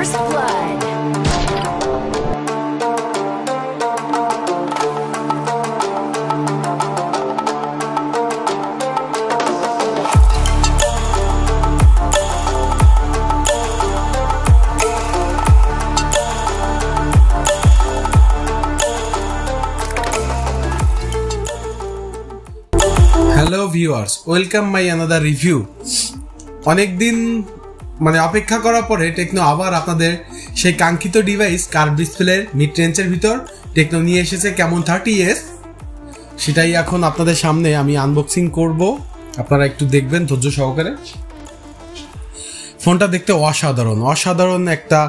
First blood. Hello viewers, welcome my another review. অনেক দিন অপেক্ষা করার পরে টেকনো আবার আপনাদের সেই কাঙ্ক্ষিত ডিভাইস কার্ভ ডিসপ্লের মিড রেঞ্জের ভিতর টেকনো নিয়ে এসেছে ক্যামন 30s। সেটাই এখন আপনাদের সামনে আমি আনবক্সিং করব, আপনারা একটু দেখবেন ধৈর্য সহকারে। ফোনটা দেখতে অসাধারণ, অসাধারণ একটা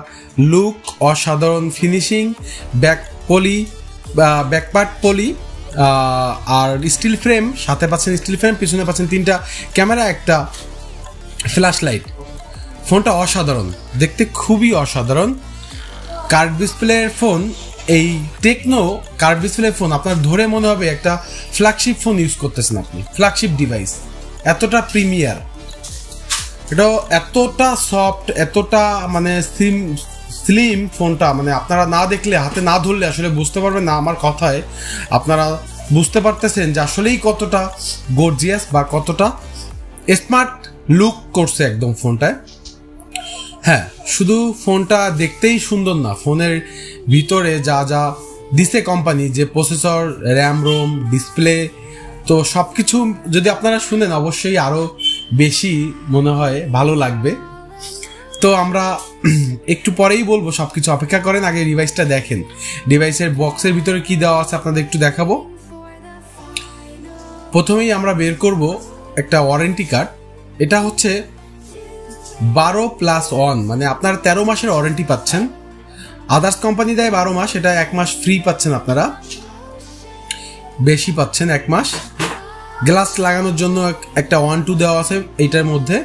লুক, অসাধারণ ফিনিশিং, ব্যাকপার্ট পলি আর স্টিল ফ্রেম, সাথে পাচ্ছেন স্টিল ফ্রেম, পিছনে পাচ্ছেন তিনটা ক্যামেরা, একটা ফ্ল্যাশ লাইট। ফোনটা অসাধারণ, দেখতে খুবই অসাধারণ। কার্ভ ডিসপ্লের ফোন, এই টেকনো কার্ভ ডিসপ্লের ফোন আপনার ধরে মনে হবে একটা ফ্ল্যাগশিপ ফোন ইউজ করতেছেন আপনি, ফ্ল্যাগশিপ ডিভাইস। এতটা প্রিমিয়ার, এটা এতটা সফট, এতটা স্লিম ফোনটা, আপনারা না দেখলে, হাতে না ধরলে আসলে বুঝতে পারবেন না। আমার কথায় আপনারা বুঝতে পারতেছেন যে আসলেই কতটা গর্জিয়াস বা কতটা স্মার্ট লুক করছে একদম ফোনটায়। হ্যাঁ, শুধু ফোনটা দেখতেই সুন্দর না, ফোনের ভিতরে যা যা দিছে কোম্পানি, যে প্রসেসর, র্যাম, রোম, ডিসপ্লে, তো সব কিছু যদি আপনারা শুনেন অবশ্যই আরও বেশি মনে হয় ভালো লাগবে। তো আমরা একটু পরেই বলবো, সব কিছু অপেক্ষা করেন, আগে ডিভাইসটা দেখেন। ডিভাইসের বক্সের ভিতরে কি দেওয়া আছে আপনাদের একটু দেখাবো। প্রথমেই আমরা বের করব একটা ওয়ারেন্টি কার্ড। এটা হচ্ছে 12+1, আপনারা 13 মাসের ওয়ারেন্টি পাচ্ছেন। আদার্স কোম্পানি দেয় 12 মাস, এটা 1 মাস ফ্রি পাচ্ছেন, আপনারা বেশি পাচ্ছেন 1 মাস। গ্লাস লাগানোর জন্য একটা 1-2 দেওয়া আছে এইটার মধ্যে।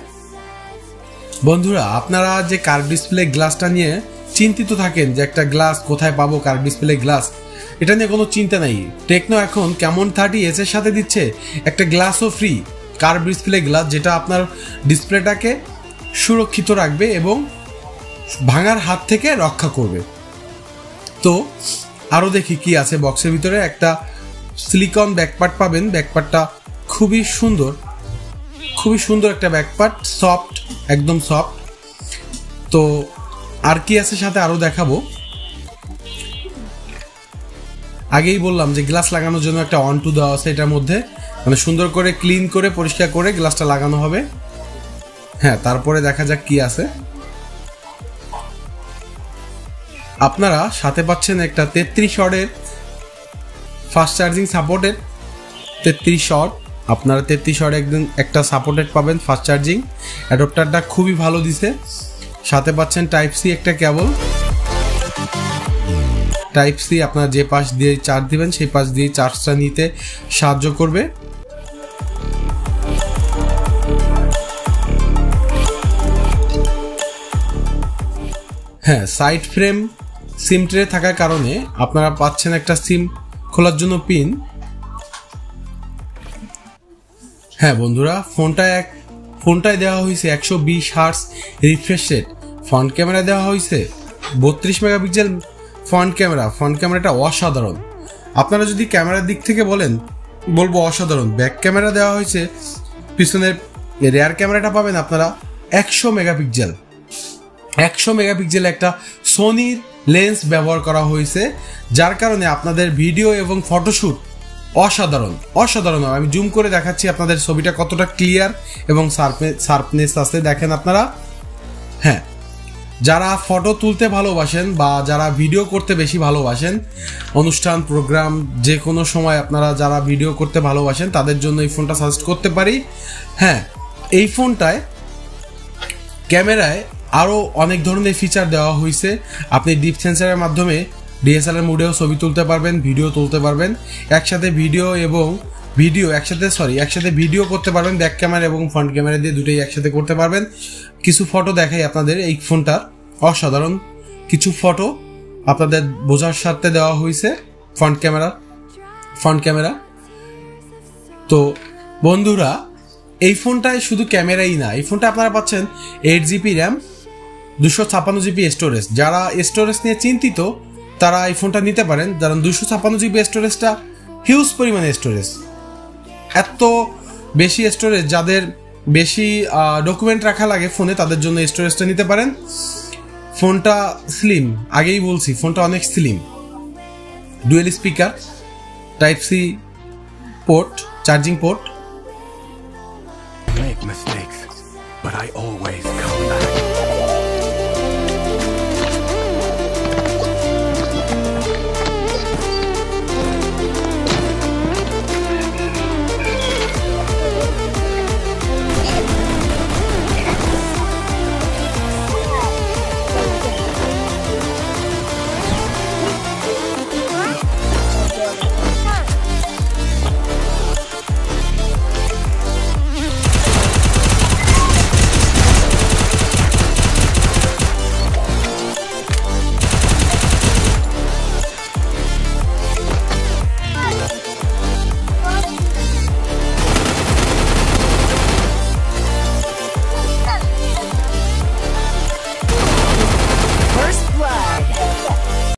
বন্ধুরা, আপনারা যে কার্ভ ডিসপ্লে গ্লাসটা নিয়ে চিন্তিত থাকেন যে একটা গ্লাস কোথায় পাবো, কার্ভ ডিসপ্লে গ্লাস, এটা নিয়ে কোনো চিন্তা নাই। টেকনো এখন ক্যামন 30s এর সাথে দিচ্ছে একটা গ্লাসও ফ্রি, কার্ভ ডিসপ্লে গ্লাস, যেটা আপনার ডিসপ্লেটাকে সুরক্ষিত রাখবে এবং ভাঙার হাত থেকে রক্ষা করবে। তো আরও দেখি কি আছে বক্সের ভিতরে। একটা সিলিকন ব্যাকপার্ট পাবেন, ব্যাকপার্টটা খুবই সুন্দর, খুবই সুন্দর একটা ব্যাকপার্ট, সফট, একদম সফট। তো আর কি আছে সাথে আরও দেখাবো। আগেই বললাম যে গ্লাস লাগানোর জন্য একটা 1-2 দেওয়া আছে এটার মধ্যে, সুন্দর করে ক্লিন করে পরিষ্কার করে গ্লাসটা লাগানো হবে। হ্যাঁ, তারপরে দেখা যাক কি আছে। আপনারা সাথে পাচ্ছেন একটা 33 ওয়াটের ফাস্ট চার্জিং সাপোর্টেড, 33 ওয়াট, আপনারা 33 ওয়াট একদম একটা সাপোর্টেড পাবেন ফাস্ট চার্জিং। অ্যাডাপ্টারটা খুবই ভালো দিছে। সাথে পাচ্ছেন টাইপ সি একটা কেবল, টাইপ সি আপনারা যে পাশ দিয়ে চার্জ দিবেন সেই পাশ দিয়ে চার্জটা নিতে সাহায্য করবে। হ্যাঁ, সাইড ফ্রেম সিম ট্রে থাকার কারণে আপনারা পাচ্ছেন একটা সিম খোলার জন্য পিন। হ্যাঁ বন্ধুরা, ফোনটায় দেওয়া হয়েছে 120 hertz refresh rate. Front camera দেওয়া হয়েছে 32 মেগাপিক্সেল ফ্রন্ট ক্যামেরাটা অসাধারণ। আপনারা যদি ক্যামেরার দিক থেকে বলবো অসাধারণ। ব্যাক ক্যামেরা দেওয়া হয়েছে, পিছনের রেয়ার ক্যামেরাটা পাবেন আপনারা 100 মেগাপিক্সেল। 100 মেগাপিক্সেল একটা সোনির লেন্স ব্যবহার করা হয়েছে, যার কারণে আপনাদের ভিডিও এবং ফটোশ্যুট অসাধারণ। আমি জুম করে দেখাচ্ছি আপনাদের ছবিটা কতটা ক্লিয়ার এবং শার্পনেস আছে, দেখেন আপনারা। হ্যাঁ, যারা ফটো তুলতে ভালোবাসেন বা যারা ভিডিও করতে বেশি ভালোবাসেন, অনুষ্ঠান, প্রোগ্রাম, যে কোনো সময় আপনারা যারা ভিডিও করতে ভালোবাসেন তাদের জন্য এই ফোনটা সাজেস্ট করতে পারি। হ্যাঁ, এই ফোনটায় ক্যামেরায় আরও অনেক ধরনের ফিচার দেওয়া হয়েছে। আপনি ডিপ সেন্সারের মাধ্যমে ডিএসএলআর মোডেও ছবি তুলতে পারবেন, ভিডিও তুলতে পারবেন, একসাথে ভিডিও করতে পারবেন। ব্যাক ক্যামেরা এবং ফ্রন্ট ক্যামেরা দিয়ে দুটোই একসাথে করতে পারবেন। কিছু ফটো দেখাই আপনাদের এই ফোনটার, অসাধারণ কিছু ফটো আপনাদের বোঝার স্বার্থে দেওয়া হয়েছে ফ্রন্ট ক্যামেরা। তো বন্ধুরা, এই ফোনটায় শুধু ক্যামেরাই না, এই ফোনটা আপনারা পাচ্ছেন 8GB র্যাম, 256 GB স্টোরেজ। যারা স্টোরেজ নিয়ে চিন্তিত তারা এই ফোনটা নিতে পারেন, কারণ 256 GB স্টোরেজটা হিউজ পরিমাণে স্টোরেজ। এত বেশি স্টোরেজ, যাদের বেশি ডকুমেন্ট রাখা লাগে ফোনে, তাদের জন্য স্টোরেজটা নিতে পারেন। ফোনটা স্লিম, আগেই বলছি ফোনটা অনেক slim. Dual speaker, type C port, charging port,